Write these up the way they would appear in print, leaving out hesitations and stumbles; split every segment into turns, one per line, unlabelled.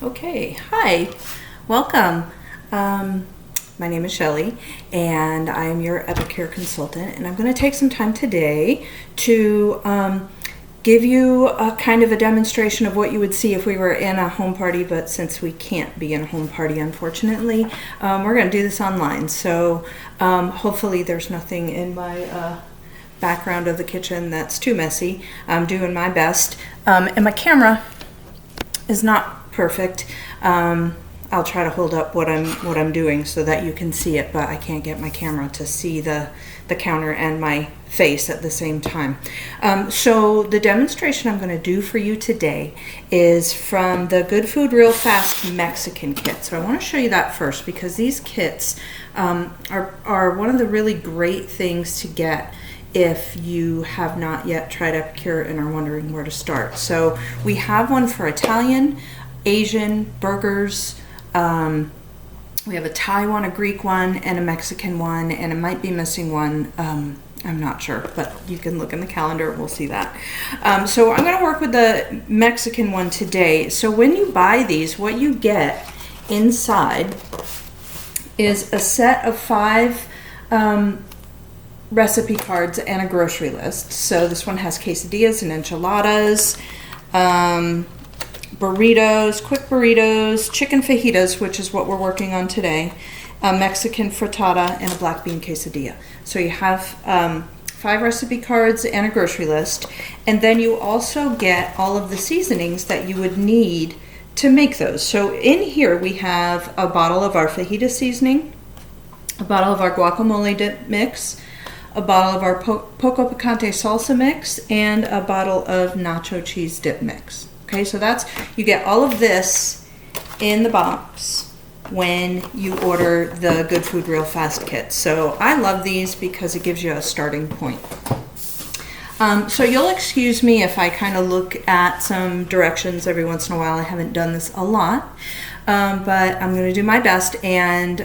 Okay, hi, welcome. My name is Shelly, and I am your Epicure consultant, and I'm going to take some time today to give you a kind of a demonstration of what you would see if we were in a home party, but since we can't be in a home party, unfortunately, we're going to do this online. So hopefully there's nothing in my background of the kitchen that's too messy. I'm doing my best, and my camera is not perfect. I'll try to hold up what I'm doing so that you can see it, but I can't get my camera to see the counter and my face at the same time. So the demonstration I'm going to do for you today is from the Good Food Real Fast Mexican kit. So I want to show you that first because these kits are one of the really great things to get if you have not yet tried Epicure and are wondering where to start. So we have one for Italian, Asian, burgers. We have a Thai one, a Greek one, and a Mexican one, and it might be missing one. I'm not sure, but you can look in the calendar, we'll see that. So I'm going to work with the Mexican one today. So when you buy these, what you get inside is a set of 5 recipe cards and a grocery list. So this one has quesadillas and enchiladas, burritos, quick burritos, chicken fajitas, which is what we're working on today, a Mexican frittata, and a black bean quesadilla. So you have 5 recipe cards and a grocery list, and then you also get all of the seasonings that you would need to make those. So in here we have a bottle of our fajita seasoning, a bottle of our guacamole dip mix, a bottle of our poco picante salsa mix, and a bottle of nacho cheese dip mix. Okay, so you get all of this in the box when you order the Good Food Real Fast kit. So I love these because it gives you a starting point. So you'll excuse me if I kind of look at some directions every once in a while. I haven't done this a lot, but I'm going to do my best, and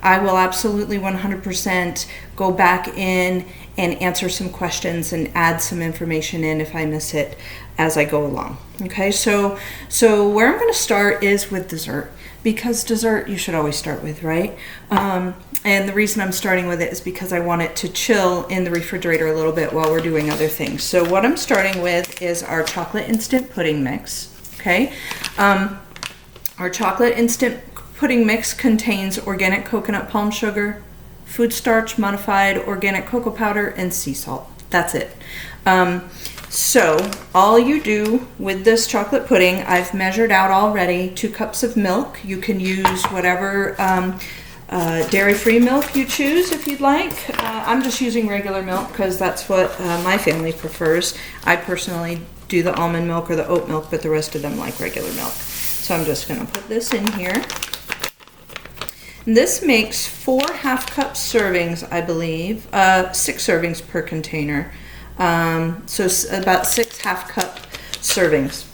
I will absolutely 100% go back in and answer some questions and add some information in if I miss it as I go along. Okay, so where I'm going to start is with dessert, because dessert you should always start with, right? And the reason I'm starting with it is because I want it to chill in the refrigerator a little bit while we're doing other things. So what I'm starting with is our chocolate instant pudding mix. Okay, our chocolate instant pudding mix contains organic coconut palm sugar, food starch, modified organic cocoa powder, and sea salt. That's it. So all you do with this chocolate pudding, I've measured out already 2 cups of milk. You can use whatever dairy-free milk you choose if you'd like. I'm just using regular milk because that's what my family prefers. I personally do the almond milk or the oat milk, but the rest of them like regular milk. So I'm just going to put this in here. And this makes 4 half-cup servings, I believe, 6 servings per container. So about 6 half-cup servings.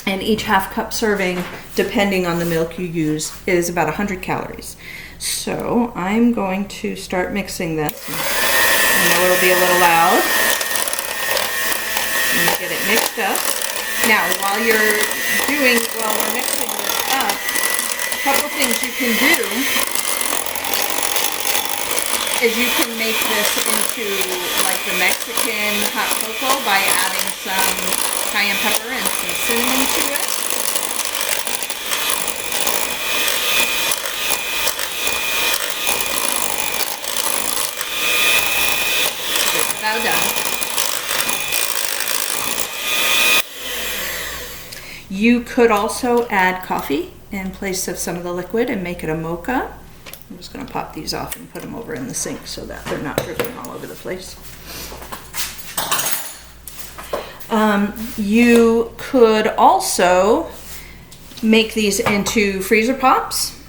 And each half-cup serving, depending on the milk you use, is about 100 calories. So I'm going to start mixing this. I know it'll be a little loud. Let me get it mixed up. Now, while we're mixing this up, a couple things you can do is you can make this into like the Mexican hot cocoa by adding some cayenne pepper and some cinnamon to it. It's about done. You could also add coffee in place of some of the liquid and make it a mocha. I'm just going to pop these off and put them over in the sink so that they're not dripping all over the place. You could also make these into freezer pops.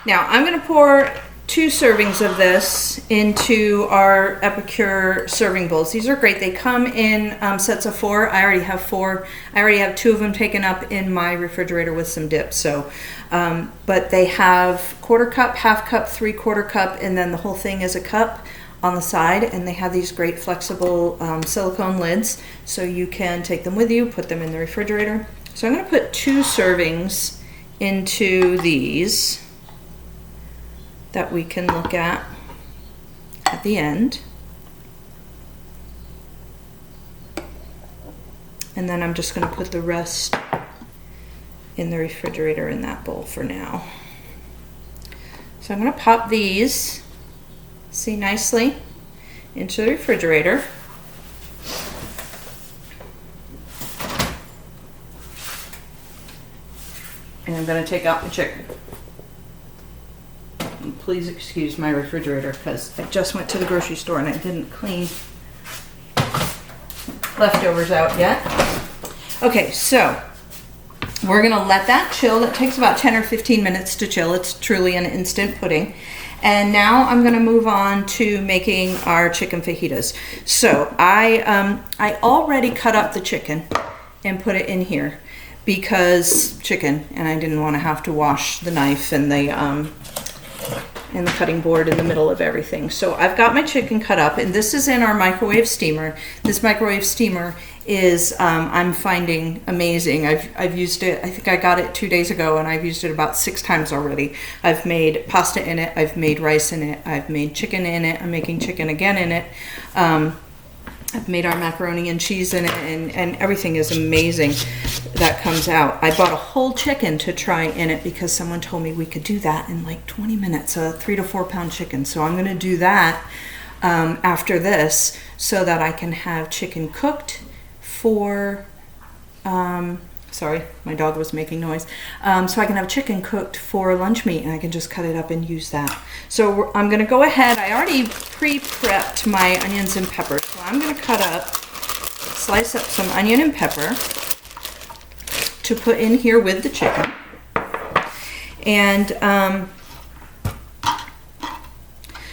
Now I'm going to pour 2 servings of this into our Epicure serving bowls. These are great. They come in sets of 4. I already have 4. I already have 2 of them taken up in my refrigerator with some dips. So, but they have 1/4 cup, 1/2 cup, 3/4 cup, and then the whole thing is a cup on the side. And they have these great flexible silicone lids, so you can take them with you, put them in the refrigerator. So I'm going to put 2 servings into these that we can look at the end. And then I'm just going to put the rest in the refrigerator in that bowl for now. So I'm going to pop these, see, nicely into the refrigerator. And I'm going to take out the chicken. And please excuse my refrigerator because I just went to the grocery store and I didn't clean leftovers out yet. Okay, so we're going to let that chill. It takes about 10 or 15 minutes to chill. It's truly an instant pudding. And now I'm going to move on to making our chicken fajitas. So I already cut up the chicken and put it in here because chicken, and I didn't want to have to wash the knife and the cutting board in the middle of everything. So I've got my chicken cut up, and this is in our microwave steamer. This microwave steamer is, I'm finding amazing. I've used it, I think I got it 2 days ago, and I've used it about 6 times already. I've made pasta in it, I've made rice in it, I've made chicken in it, I'm making chicken again in it. I've made our macaroni and cheese in it, and everything is amazing that comes out. I bought a whole chicken to try in it because someone told me we could do that in like 20 minutes, a 3 to 4 pound chicken. So I'm going to do that after this so that I can have chicken cooked for, sorry, my dog was making noise. So I can have chicken cooked for lunch meat and I can just cut it up and use that. So I'm going to go ahead. I already pre-prepped my onions and peppers. So I'm going to slice up some onion and pepper to put in here with the chicken. And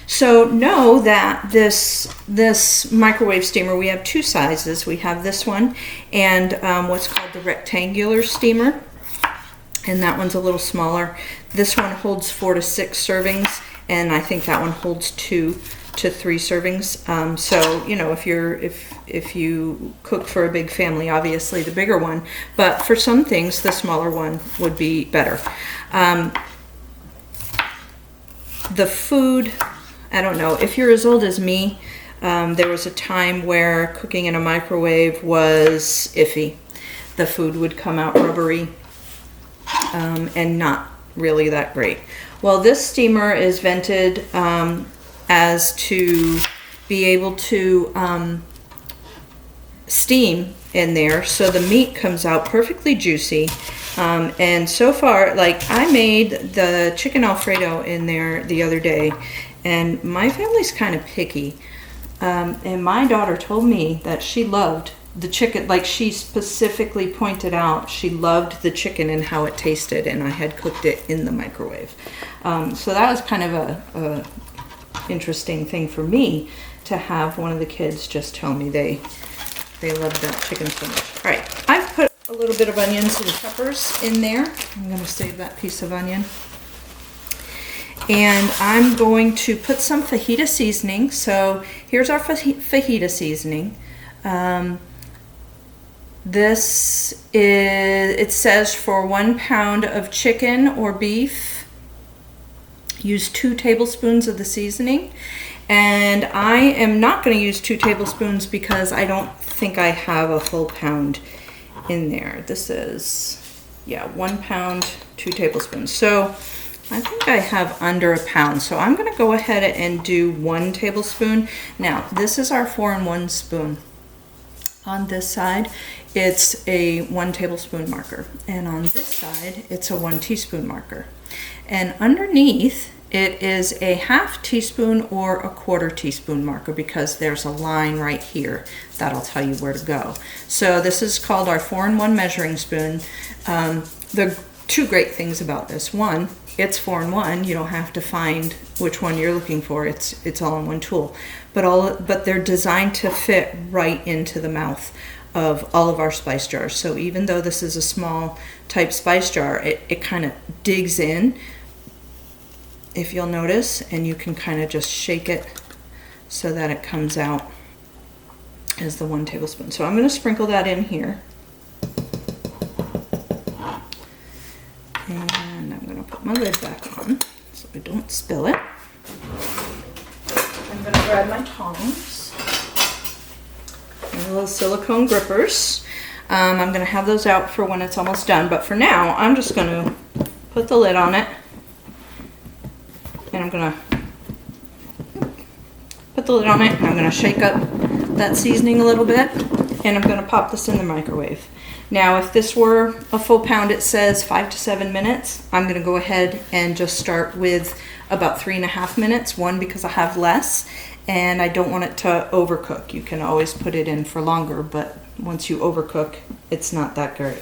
so know that this microwave steamer, we have 2 sizes. We have this one and what's called the rectangular steamer, and that one's a little smaller. This one holds 4 to 6 servings, and I think that one holds 2 to 3 servings. So you know, if you cook for a big family, obviously the bigger one, but for some things the smaller one would be better. The food, I don't know, if you're as old as me, there was a time where cooking in a microwave was iffy. The food would come out rubbery and not really that great. Well, this steamer is vented as to be able to steam in there, so the meat comes out perfectly juicy. And so far, like, I made the chicken Alfredo in there the other day, and my family's kind of picky. And my daughter told me that she loved the chicken, like she specifically pointed out she loved the chicken and how it tasted, and I had cooked it in the microwave. So that was kind of a interesting thing for me to have one of the kids just tell me they loved that chicken so much. All right, I've put a little bit of onions and peppers in there. I'm going to save that piece of onion. And I'm going to put some fajita seasoning. So here's our fajita seasoning. This is, it says for 1 pound of chicken or beef, use 2 tablespoons of the seasoning. And I am not going to use 2 tablespoons because I don't think I have a full pound in there. This is, yeah, 1 pound, 2 tablespoons. So I think I have under a pound. So I'm going to go ahead and do 1 tablespoon. Now, this is our 4-in-1 spoon. On this side, it's a 1 tablespoon marker. And on this side, it's a 1 teaspoon marker. And underneath, it is a 1/2 teaspoon or a 1/4 teaspoon marker because there's a line right here that'll tell you where to go. So this is called our 4-in-1 measuring spoon. The 2 great things about this: one, it's 4-in-1. You don't have to find which one you're looking for. It's all in one tool. But they're designed to fit right into the mouth of all of our spice jars. So even though this is a small type spice jar, it kind of digs in, if you'll notice, and you can kind of just shake it so that it comes out as the 1 tablespoon. So I'm going to sprinkle that in here. put my lid back on so I don't spill it. I'm gonna grab my tongs and little silicone grippers. I'm gonna have those out for when it's almost done, but for now, I'm just gonna put the lid on it, and I'm gonna put the lid on it, and I'm gonna shake up that seasoning a little bit, and I'm gonna pop this in the microwave. Now, if this were a full pound, it says 5 to 7 minutes. I'm gonna go ahead and just start with about 3.5 minutes. One, because I have less, and I don't want it to overcook. You can always put it in for longer, but once you overcook, it's not that great.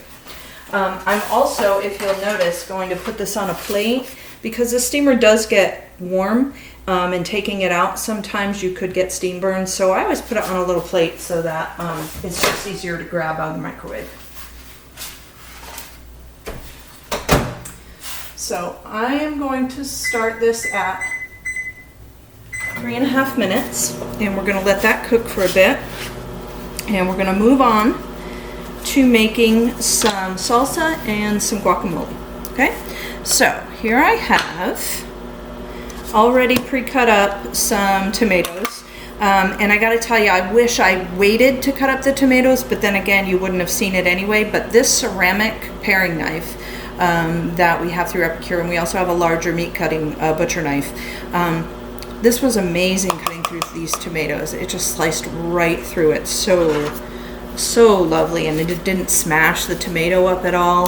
I'm also, if you'll notice, going to put this on a plate because the steamer does get warm, and taking it out, sometimes you could get steam burns. So I always put it on a little plate so that it's just easier to grab out of the microwave. So I am going to start this at 3.5 minutes, and we're gonna let that cook for a bit. And we're gonna move on to making some salsa and some guacamole, okay? So here I have already pre-cut up some tomatoes. And I gotta tell you, I wish I waited to cut up the tomatoes, but then again, you wouldn't have seen it anyway. But this ceramic paring knife that we have through Epicure, and we also have a larger meat cutting butcher knife. This was amazing cutting through these tomatoes. It just sliced right through it. So lovely, and it didn't smash the tomato up at all.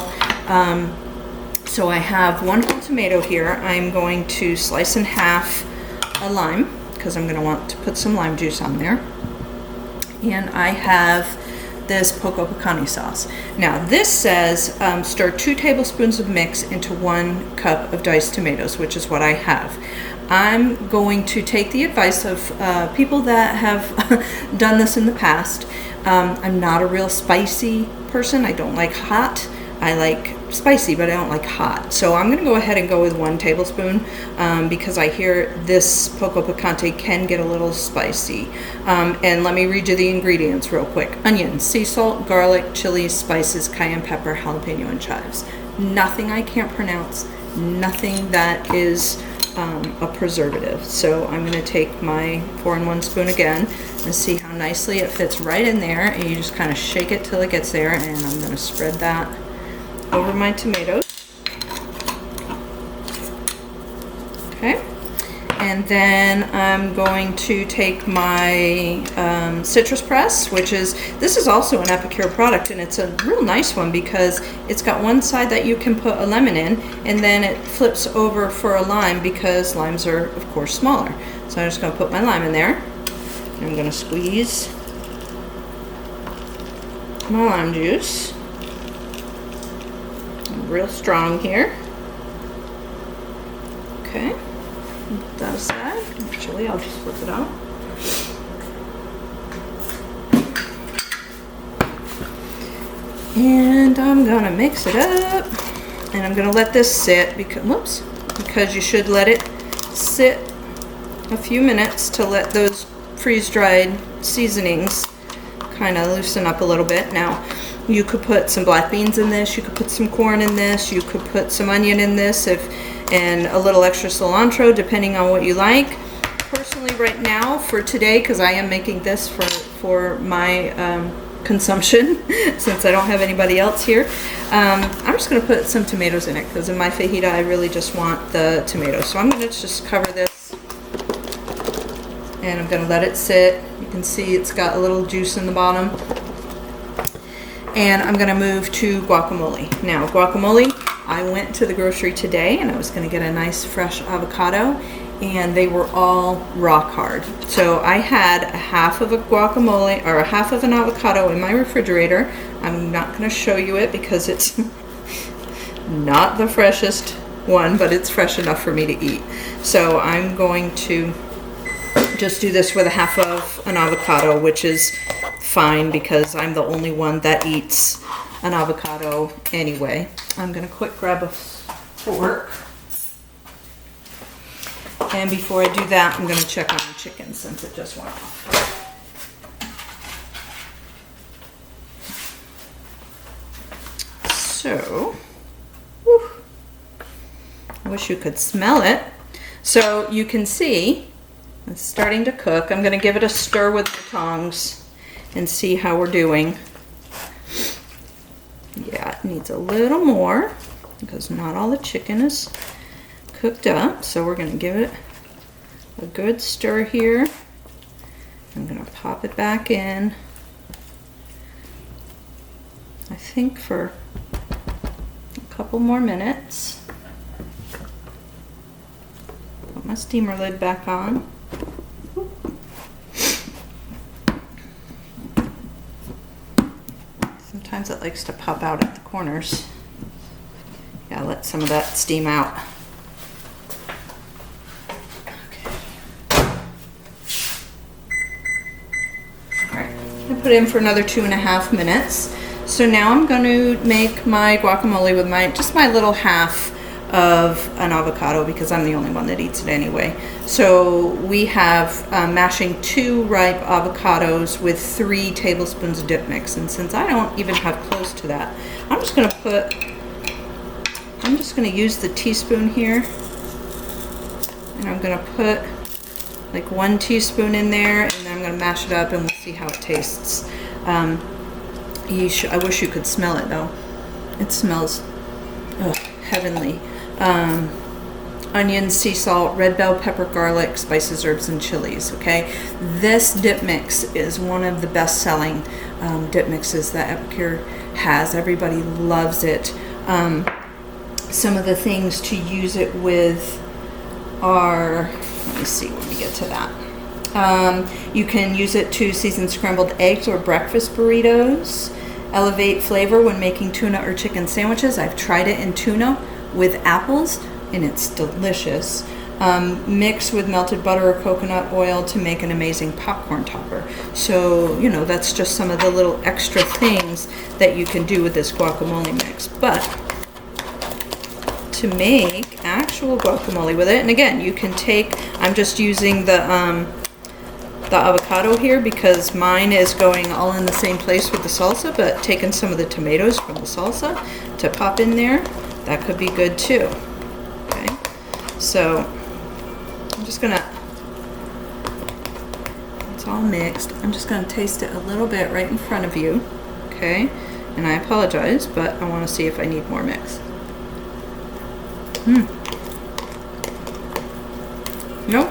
So I have one whole tomato here. I'm going to slice in half a lime because I'm going to want to put some lime juice on there. And I have this poco picante sauce. Now this says stir 2 tablespoons of mix into 1 cup of diced tomatoes, which is what I have. I'm going to take the advice of people that have done this in the past. I'm not a real spicy person. I don't like hot. I like spicy, but I don't like hot. So I'm gonna go ahead and go with 1 tablespoon because I hear this poco picante can get a little spicy. And let me read you the ingredients real quick. Onion, sea salt, garlic, chilies, spices, cayenne pepper, jalapeno, and chives. Nothing I can't pronounce, nothing that is a preservative. So I'm gonna take my 4-in-1 spoon again and see how nicely it fits right in there, and you just kind of shake it till it gets there, and I'm gonna spread that over my tomatoes. Okay, and then I'm going to take my citrus press, this is also an Epicure product, and it's a real nice one because it's got one side that you can put a lemon in, and then it flips over for a lime because limes are, of course, smaller. So I'm just going to put my lime in there. I'm going to squeeze my lime juice. Real strong here. Okay, that aside. Actually, I'll just flip it out. And I'm gonna mix it up, and I'm gonna let this sit because you should let it sit a few minutes to let those freeze-dried seasonings kind of loosen up a little bit. Now, you could put some black beans in this, you could put some corn in this, you could put some onion in this, and a little extra cilantro, depending on what you like. Personally, right now, for today, because I am making this for my consumption, since I don't have anybody else here, I'm just going to put some tomatoes in it, because in my fajita, I really just want the tomatoes. So I'm going to just cover this, and I'm going to let it sit. You can see it's got a little juice in the bottom. And I'm gonna move to guacamole. Now, guacamole, I went to the grocery today and I was gonna get a nice fresh avocado, and they were all rock hard. So I had a half of a guacamole, or a half of an avocado in my refrigerator. I'm not gonna show you it because it's not the freshest one, but it's fresh enough for me to eat. So I'm going to just do this with a half of an avocado, which is fine because I'm the only one that eats an avocado anyway. I'm gonna quick grab a fork. And before I do that, I'm gonna check on the chicken since it just went off. So, wish you could smell it. So you can see it's starting to cook. I'm gonna give it a stir with the tongs and see how we're doing. Yeah, it needs a little more because not all the chicken is cooked up. So we're gonna give it a good stir here. I'm gonna pop it back in. I think for a couple more minutes. Put my steamer lid back on. Sometimes it likes to pop out at the corners. Yeah, let some of that steam out. Put it in for another 2.5 minutes. So now I'm going to make my guacamole with just my little half of an avocado because I'm the only one that eats it anyway. So we have mashing 2 ripe avocados with 3 tablespoons of dip mix. And since I don't even have close to that, I'm just going to use the teaspoon here, and I'm going to put like 1 teaspoon in there, and then I'm going to mash it up and we'll see how it tastes. I wish you could smell it though. It smells heavenly. Onions, sea salt, red bell pepper, garlic, spices, herbs, and chilies. Okay, this dip mix is one of the best-selling dip mixes that Epicure has. Everybody loves it. Some of the things to use it with are, let me see when we get to that. You can use it to season scrambled eggs or breakfast burritos. Elevate flavor when making tuna or chicken sandwiches. I've tried it in tuna with apples and it's delicious. Mix with melted butter or coconut oil to make an amazing popcorn topper. So, you know, that's just some of the little extra things that you can do with this guacamole mix. But to make actual guacamole with it, and again, you can take, I'm just using the avocado here because mine is going all in the same place with the salsa, but taking some of the tomatoes from the salsa to pop in there, that could be good too. Okay, so I'm just gonna, it's all mixed. I'm just gonna taste it a little bit right in front of you, okay? And I apologize, but I wanna see if I need more mix. Nope,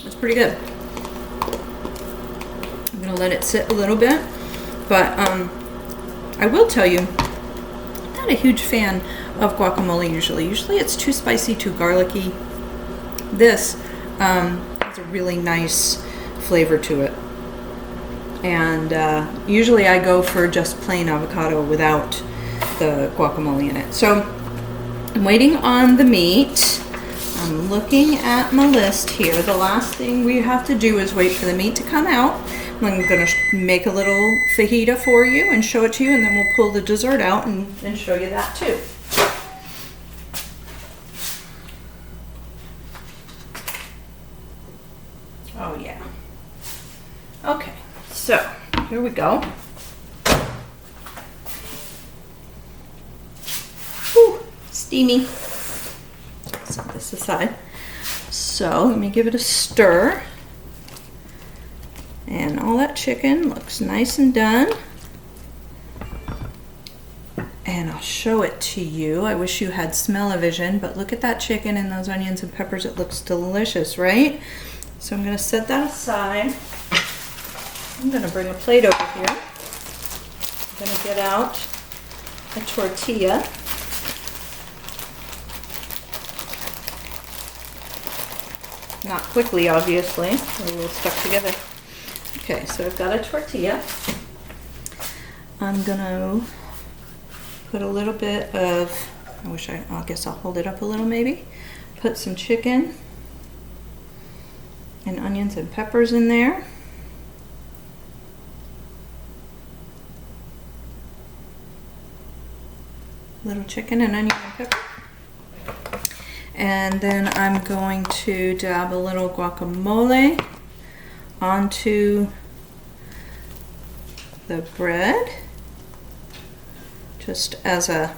it's pretty good. I'm gonna let it sit a little bit, but I will tell you, I'm not a huge fan of guacamole usually. Usually it's too spicy, too garlicky. This has a really nice flavor to it. And usually I go for just plain avocado without the guacamole in it. So I'm waiting on the meat. I'm looking at my list here. The last thing we have to do is wait for the meat to come out. I'm going to make a little fajita for you and show it to you, and then we'll pull the dessert out and show you that too. Oh yeah. Okay, so here we go. Whew, steamy. Set this aside. So let me give it a stir. And all that chicken looks nice and done. And I'll show it to you. I wish you had smell-o-vision, but look at that chicken and those onions and peppers. It looks delicious, right? So I'm gonna set that aside. I'm gonna bring a plate over here. I'm gonna get out a tortilla. Not quickly, obviously, or we'll stuck together. Okay, so I've got a tortilla. I'm gonna put a little bit of, I guess I'll hold it up a little maybe. Put some chicken and onions and peppers in there. Little chicken and onion and pepper. And then I'm going to dab a little guacamole onto the bread, just as a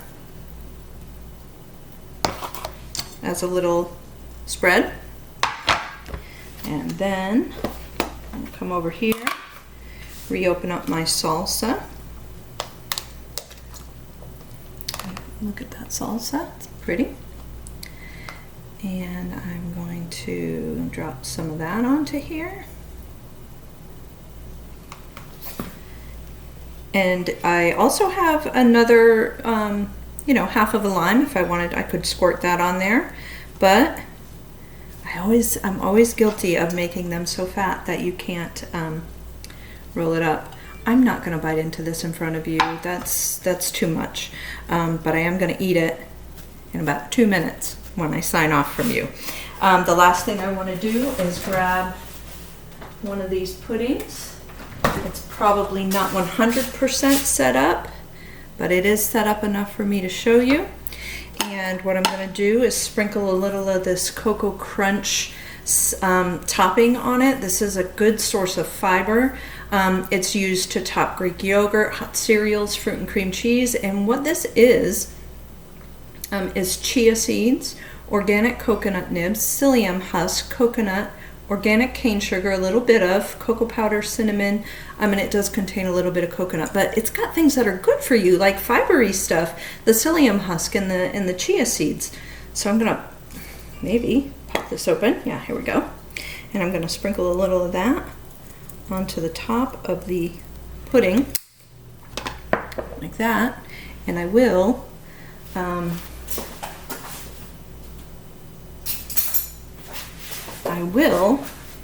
as a little spread. And then I'll come over here, reopen up my salsa. Look at that salsa, it's pretty. And I'm going to drop some of that onto here. And I also have another, you know, half of a lime. If I wanted, I could squirt that on there. But I'm always guilty of making them so fat that you can't roll it up. I'm not going to bite into this in front of you. That's too much. But I am going to eat it in about 2 minutes when I sign off from you. The last thing I want to do is grab one of these puddings. It's probably not 100% set up, but it is set up enough for me to show you. And what I'm going to do is sprinkle a little of this Cocoa Crunch topping on it. This is a good source of fiber. It's used to top Greek yogurt, hot cereals, fruit and cream cheese. And what this is chia seeds, organic coconut nibs, psyllium husk, coconut, organic cane sugar, a little bit of cocoa powder, cinnamon, and it does contain a little bit of coconut, but it's got things that are good for you, like fibery stuff, the psyllium husk and the chia seeds. So I'm gonna maybe pop this open. Yeah, here we go. And I'm gonna sprinkle a little of that onto the top of the pudding, like that. And I will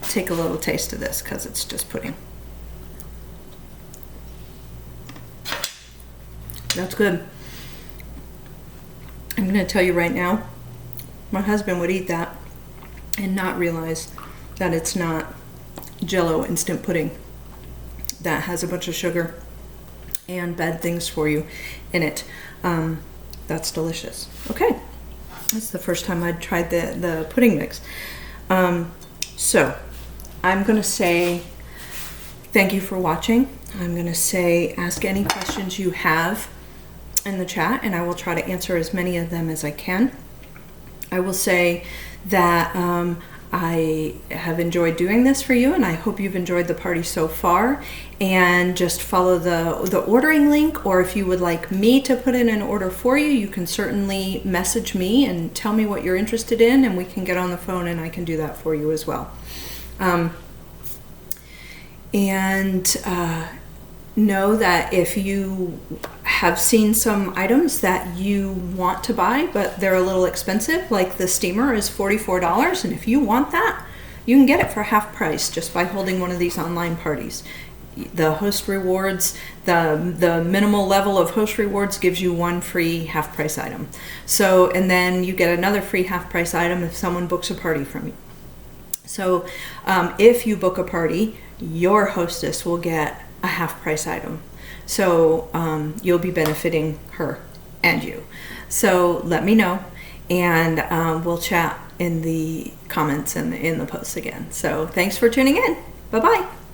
take a little taste of this because it's just pudding. That's good. I'm going to tell you right now, my husband would eat that and not realize that it's not Jell-O instant pudding that has a bunch of sugar and bad things for you in it. That's delicious. Okay, that's the first time I'd tried the pudding mix. So I'm going to say thank you for watching. I'm going to say ask any questions you have in the chat, and I will try to answer as many of them as I can. I will say that I have enjoyed doing this for you, and I hope you've enjoyed the party so far. And just follow the ordering link, or if you would like me to put in an order for you, you can certainly message me and tell me what you're interested in, and we can get on the phone and I can do that for you as well. Know that if you have seen some items that you want to buy but they're a little expensive, like the steamer is $44, and if you want that, you can get it for half price just by holding one of these online parties. The host rewards, the minimal level of host rewards gives you one free half price item. So, and then you get another free half price item if someone books a party from you. So if you book a party, your hostess will get a half price item. So you'll be benefiting her and you. So let me know, and we'll chat in the comments and in the posts again. So thanks for tuning in. Bye-bye.